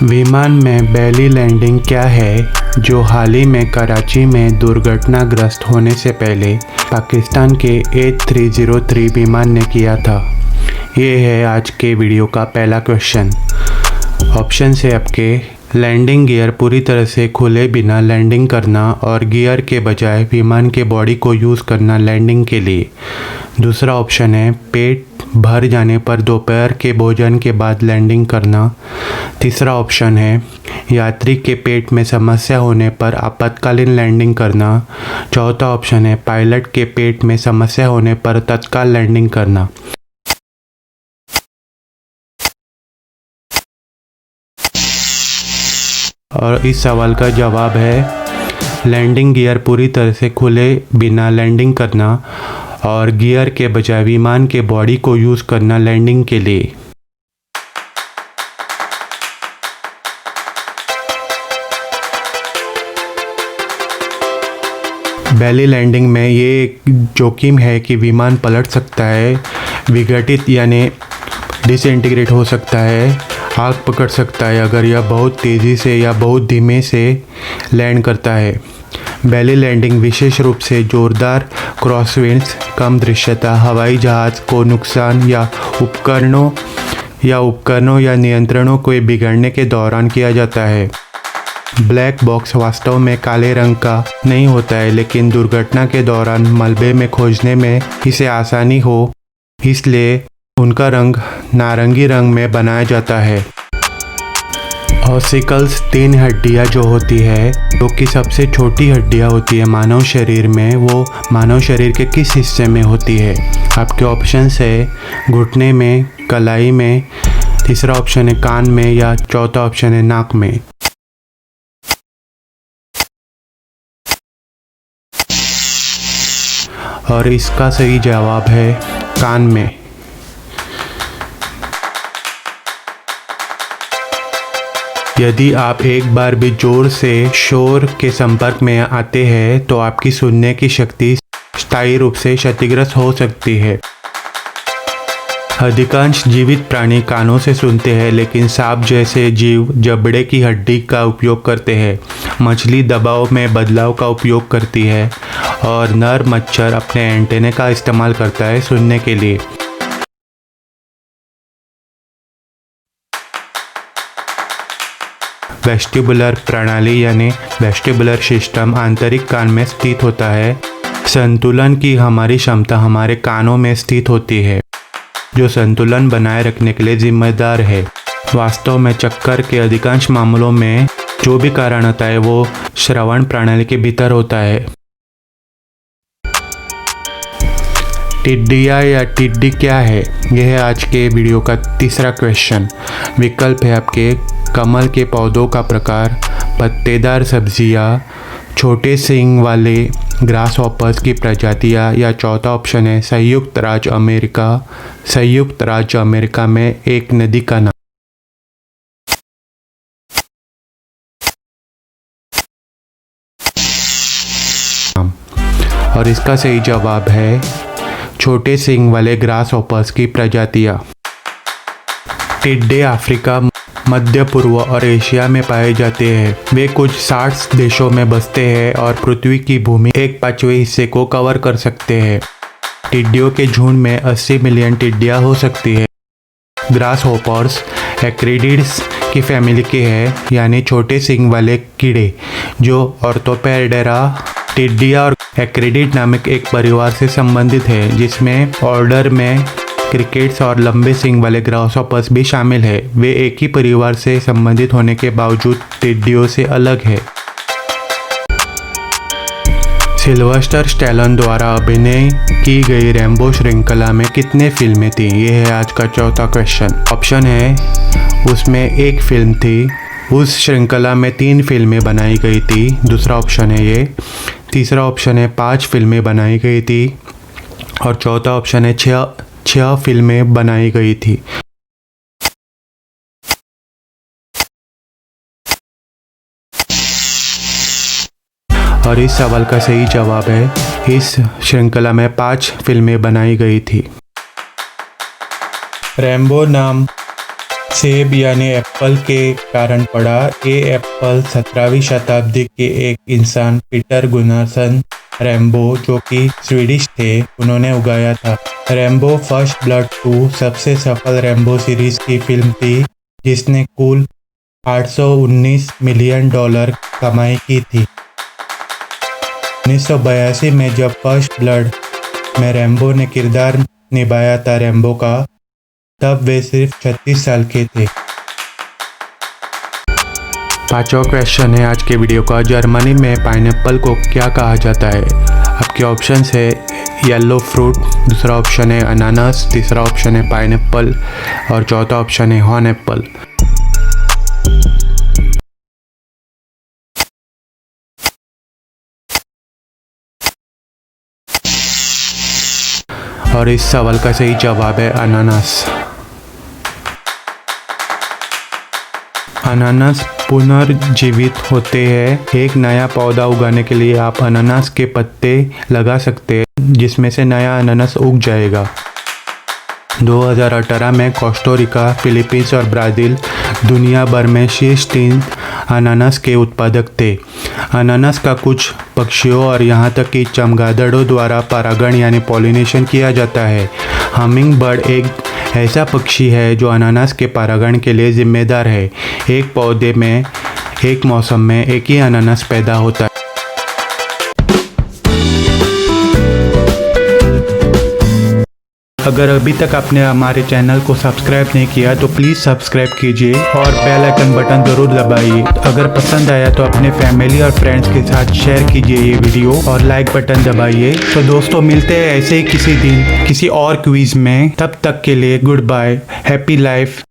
विमान में बेली लैंडिंग क्या है, जो हाल ही में कराची में दुर्घटनाग्रस्त होने से पहले पाकिस्तान के A303 विमान ने किया था। ये है आज के वीडियो का पहला क्वेश्चन। ऑप्शन है आपके लैंडिंग गियर पूरी तरह से खुले बिना लैंडिंग करना और गियर के बजाय विमान के बॉडी को यूज़ करना लैंडिंग के लिए। दूसरा ऑप्शन है पेट भर जाने पर दोपहर के भोजन के बाद लैंडिंग करना। तीसरा ऑप्शन है यात्री के पेट में समस्या होने पर आपातकालीन लैंडिंग करना। चौथा ऑप्शन है पायलट के पेट में समस्या होने पर तत्काल लैंडिंग करना। और इस सवाल का जवाब है लैंडिंग गियर पूरी तरह से खुले बिना लैंडिंग करना और गियर के बजाय विमान के बॉडी को यूज़ करना लैंडिंग के लिए। बेली लैंडिंग में ये जोखिम है कि विमान पलट सकता है, विघटित यानी डिसइंटीग्रेट हो सकता है, आग पकड़ सकता है अगर यह बहुत तेज़ी से या बहुत धीमे से लैंड करता है। बेली लैंडिंग विशेष रूप से ज़ोरदार क्रॉसविंड्स, कम दृश्यता, हवाई जहाज़ को नुकसान या उपकरणों या नियंत्रणों को बिगड़ने के दौरान किया जाता है। ब्लैक बॉक्स वास्तव में काले रंग का नहीं होता है, लेकिन दुर्घटना के दौरान मलबे में खोजने में इसे आसानी हो इसलिए उनका रंग नारंगी रंग में बनाया जाता है। ऑसिकल्स 3 हड्डियाँ जो होती है, जो कि सबसे छोटी हड्डियाँ होती है मानव शरीर में, वो मानव शरीर के किस हिस्से में होती है? आपके ऑप्शंस है घुटने में, कलाई में, तीसरा ऑप्शन है कान में या चौथा ऑप्शन है नाक में। और इसका सही जवाब है कान में। यदि आप एक बार भी जोर से शोर के संपर्क में आते हैं तो आपकी सुनने की शक्ति स्थायी रूप से क्षतिग्रस्त हो सकती है। अधिकांश जीवित प्राणी कानों से सुनते हैं, लेकिन सांप जैसे जीव जबड़े की हड्डी का उपयोग करते हैं। मछली दबाव में बदलाव का उपयोग करती है और नर मच्छर अपने एंटेने का इस्तेमाल करता है सुनने के लिए। वेस्टिबुलर प्रणाली यानी वेस्टिबुलर सिस्टम आंतरिक कान में स्थित होता है। संतुलन की हमारी क्षमता हमारे कानों में स्थित होती है, जो संतुलन बनाए रखने के लिए जिम्मेदार है। वास्तव में चक्कर के अधिकांश मामलों में जो भी कारण होता है वो श्रवण प्रणाली के भीतर होता है। टिड्डिया या टिड्डी क्या है? यह है आज के वीडियो का तीसरा क्वेश्चन। विकल्प है आपके कमल के पौधों का प्रकार, पत्तेदार सब्जियां, छोटे सींग वाले ग्रास हॉपर्स की प्रजातियां या चौथा ऑप्शन है संयुक्त राज्य अमेरिका में एक नदी का नाम। और इसका सही जवाब है छोटे सींग वाले ग्रास हॉपर्स की प्रजातियां। टिड्डे अफ्रीका, मध्य पूर्व और एशिया में पाए जाते हैं। वे कुछ 60 देशों में बसते हैं और पृथ्वी की भूमि 1/5 हिस्से को कवर कर सकते हैं। टिड्डियों के झुंड में 80 मिलियन टिड्डियां हो सकती है। ग्रास हॉपर्स एक्रिडिड्स की फैमिली के हैं, यानी छोटे सींग वाले कीड़े, जो ऑर्थोपेडेरा टिड्डिया और एक्रिडिड नामक एक परिवार से संबंधित है, जिसमें ऑर्डर में क्रिकेट्स और लंबे सींग वाले ग्रासहॉपर्स भी शामिल है। वे एक ही परिवार से संबंधित होने के बावजूद टिड्डियों से अलग है। सिल्वेस्टर स्टैलोन द्वारा अभिनय की गई रैम्बो श्रृंखला में कितने फिल्में थी? ये है आज का चौथा क्वेश्चन। ऑप्शन है उसमें एक फिल्म थी, उस श्रृंखला में 3 फिल्में बनाई गई थी। दूसरा ऑप्शन है ये। तीसरा ऑप्शन है 5 फिल्में बनाई गई थी और चौथा ऑप्शन है 6 फिल्में बनाई गई थी। और इस सवाल का सही जवाब है इस श्रृंखला में 5 फिल्में बनाई गई थी। रैम्बो नाम सेब यानी एप्पल के कारण पड़ा। ये एप्पल 17वीं शताब्दी के एक इंसान पीटर गुनासन रैम्बो, जो कि स्वीडिश थे, उन्होंने उगाया था। रैम्बो फर्स्ट ब्लड 2 सबसे सफल रैम्बो सीरीज की फिल्म थी, जिसने कुल $819 मिलियन कमाई की थी। 1982 में जब फर्स्ट ब्लड में रैम्बो ने किरदार निभाया था रैम्बो का, तब वे सिर्फ 36 साल के थे। पांचवा क्वेश्चन है आज के वीडियो का। जर्मनी में पाइनएप्पल को क्या कहा जाता है? आपके ऑप्शंस है येलो फ्रूट, दूसरा ऑप्शन है अनानास, तीसरा ऑप्शन है पाइनएप्पल और चौथा ऑप्शन है हॉर्न एप्पल। और इस सवाल का सही जवाब है अनानास। अनानास पुनर्जीवित होते हैं। एक नया पौधा उगाने के लिए आप अनानास के पत्ते लगा सकते हैं, जिसमें से नया अनानास उग जाएगा। 2018 में कोस्टारिका, फिलीपींस और ब्राज़ील दुनिया भर में शीर्ष 3 अनानास के उत्पादक थे। अनानास का कुछ पक्षियों और यहाँ तक कि चमगादड़ों द्वारा परागण यानी पॉलिनेशन किया जाता है। हमिंग बर्ड एक ऐसा पक्षी है जो अनानास के परागण के लिए जिम्मेदार है। एक पौधे में एक मौसम में एक ही अनानास पैदा होता है। अगर अभी तक आपने हमारे चैनल को सब्सक्राइब नहीं किया तो प्लीज़ सब्सक्राइब कीजिए और बेल आइकन बटन ज़रूर दबाइए। अगर पसंद आया तो अपने फैमिली और फ्रेंड्स के साथ शेयर कीजिए ये वीडियो और लाइक बटन दबाइए। तो दोस्तों, मिलते हैं ऐसे ही किसी दिन किसी और क्विज़ में। तब तक के लिए गुड बाय, हैप्पी लाइफ।